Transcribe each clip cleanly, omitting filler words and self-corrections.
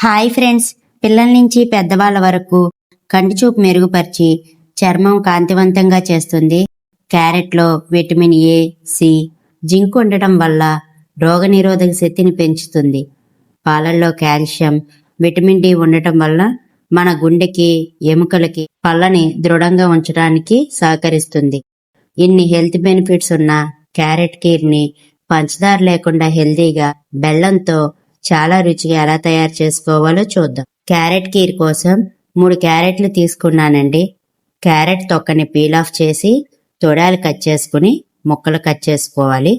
Hi friends, పిల్లల నుంచి పెద్దవాళ్ళ వరకు కంటి చూపు మెరుగుపరిచి చర్మం కాంతివంతంగా చేస్తుంది. క్యారెట్లో విటమిన్ ఏ, సి, జింక్ ఉండటం వల్ల రోగనిరోధక శక్తిని పెంచుతుంది. పాలల్లో కాల్షియం, విటమిన్ డి ఉండటం వల్ల మన గుండెకి, ఎముకలకి, పళ్ళని దృఢంగా ఉంచడానికి సహకరిస్తుంది. ఇన్ని హెల్త్ బెనిఫిట్స్ ఉన్న క్యారెట్ కీర్ని పంచదార లేకుండా హెల్తీగా బెల్లంతో చాలా రుచిగా ఎలా తయారు చేసుకోవాలో చూద్దాం. క్యారెట్ కీర్ కోసం 3 క్యారెట్లు తీసుకున్నానండి. క్యారెట్ తొక్కని పీల్ ఆఫ్ చేసి తొడాలు కట్ చేసుకుని ముక్కలు కట్ చేసుకోవాలి.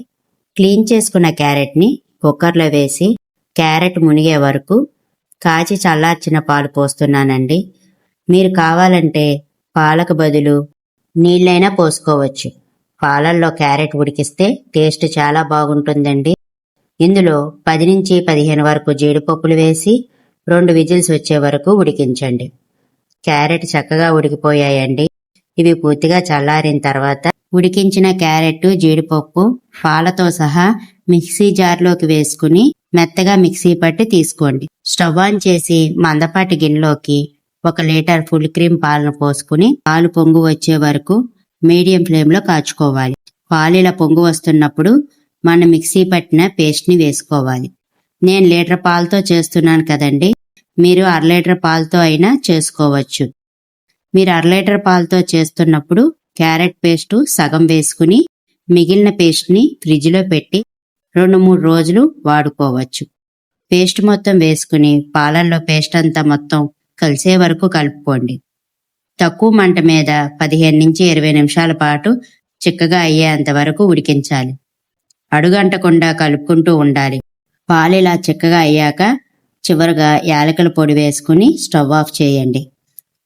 క్లీన్ చేసుకున్న క్యారెట్ని కుక్కర్లో వేసి క్యారెట్ మునిగే వరకు కాచి చల్లార్చిన పాలు పోస్తున్నానండి. మీరు కావాలంటే పాలకు బదులు నీళ్ళైనా పోసుకోవచ్చు. పాలల్లో క్యారెట్ ఉడికిస్తే టేస్ట్ చాలా బాగుంటుందండి. ఇందులో 10 నుంచి 15 వరకు జీడిపప్పులు వేసి 2 విజిల్స్ వచ్చే వరకు ఉడికించండి. క్యారెట్ చక్కగా ఉడికిపోయాయండి. ఇవి పూర్తిగా చల్లారిన తర్వాత ఉడికించిన క్యారెట్, జీడిపప్పు పాలతో సహా మిక్సీ జార్లోకి వేసుకుని మెత్తగా మిక్సీ పట్టి తీసుకోండి. స్టవ్ ఆన్ చేసి మందపాటి గిన్నెలోకి 1 లీటర్ ఫుల్ క్రీమ్ పాలను పోసుకుని పాలు పొంగు వచ్చే వరకు మీడియం ఫ్లేమ్లో కాచుకోవాలి. పాలు ఇలా పొంగు వస్తున్నప్పుడు మనం మిక్సీ పట్టిన పేస్ట్ని వేసుకోవాలి. నేను లీటర్ పాలతో చేస్తున్నాను కదండి, మీరు 1/2 లీటర్ పాలతో అయినా చేసుకోవచ్చు. మీరు 1/2 లీటర్ పాలతో చేస్తున్నప్పుడు క్యారెట్ పేస్టు సగం వేసుకుని మిగిలిన పేస్ట్ని ఫ్రిడ్జ్లో పెట్టి 2-3 రోజులు వాడుకోవచ్చు. పేస్ట్ మొత్తం వేసుకుని పాలల్లో పేస్ట్ అంతా మొత్తం కలిసే వరకు కలుపుకోండి. తక్కువ మంట మీద 15 నుంచి 20 నిమిషాల పాటు చిక్కగా అయ్యేంత వరకు ఉడికించాలి. అడుగంటకుండా కలుపుకుంటూ ఉండాలి. పాలు ఇలా చిక్కగా అయ్యాక చివరగా యాలకుల పొడి వేసుకుని స్టవ్ ఆఫ్ చేయండి.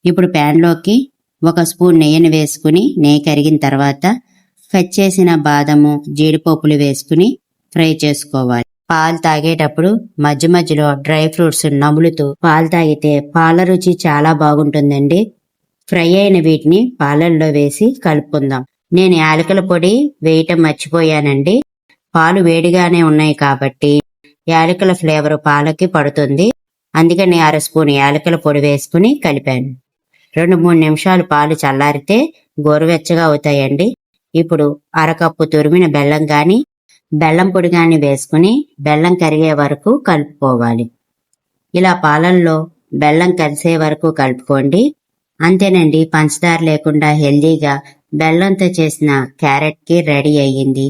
ఇప్పుడు ప్యాన్లోకి 1 స్పూన్ నెయ్యిని వేసుకుని నెయ్యి కరిగిన తర్వాత కట్ చేసిన బాదము, జీడిపప్పులు వేసుకుని ఫ్రై చేసుకోవాలి. పాలు తాగేటప్పుడు మధ్య మధ్యలో డ్రై ఫ్రూట్స్ నములుతూ పాలు తాగితే పాల రుచి చాలా బాగుంటుందండి. ఫ్రై అయిన వీటిని పాలల్లో వేసి కలుపుకుందాం. నేను యాలకుల పొడి వేయటం మర్చిపోయానండి. పాలు వేడిగానే ఉన్నాయి కాబట్టి యాలకుల ఫ్లేవర్ పాలకి పడుతుంది. అందుకని 1/2 స్పూన్ యాలకుల పొడి వేసుకుని కలిపాను. 2-3 నిమిషాలు పాలు చల్లారితే గోరువెచ్చగా అవుతాయండి. ఇప్పుడు 1/2 కప్పు తురిమిన బెల్లం గాని, బెల్లం పొడి గాని వేసుకుని బెల్లం కరిగే వరకు కలుపుకోవాలి. ఇలా పాలల్లో బెల్లం కలిసే వరకు కలుపుకోండి. అంతేనండి, పంచదార లేకుండా హెల్దీగా బెల్లంతో చేసిన క్యారెట్ కీర్ రెడీ అయ్యింది.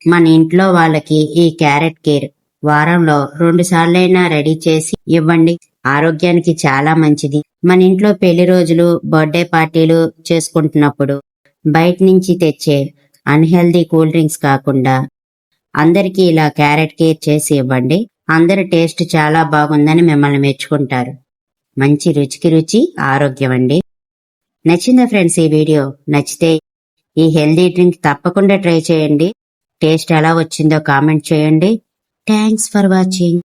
మన ఇంట్లో వాళ్ళకి ఈ క్యారెట్ కీర్ వారంలో 2 సార్లైనా రెడీ చేసి ఇవ్వండి. ఆరోగ్యానికి చాలా మంచిది. మన ఇంట్లో పెళ్లి రోజులు, బర్త్డే పార్టీలు చేసుకుంటున్నప్పుడు బయట నుంచి తెచ్చే అన్హెల్దీ కూల్ డ్రింక్స్ కాకుండా అందరికీ ఇలా క్యారెట్ కీర్ చేసి ఇవ్వండి. అందరి టేస్ట్ చాలా బాగుందని మిమ్మల్ని మెచ్చుకుంటారు. మంచి రుచికి రుచి ఆరోగ్యం అండి. నచ్చిందా ఫ్రెండ్స్ ఈ వీడియో? నచ్చితే ఈ హెల్దీ డ్రింక్ తప్పకుండా ట్రై చేయండి. టేస్ట్ ఎలా వచ్చిందో కామెంట్ చేయండి. Thanks for watching.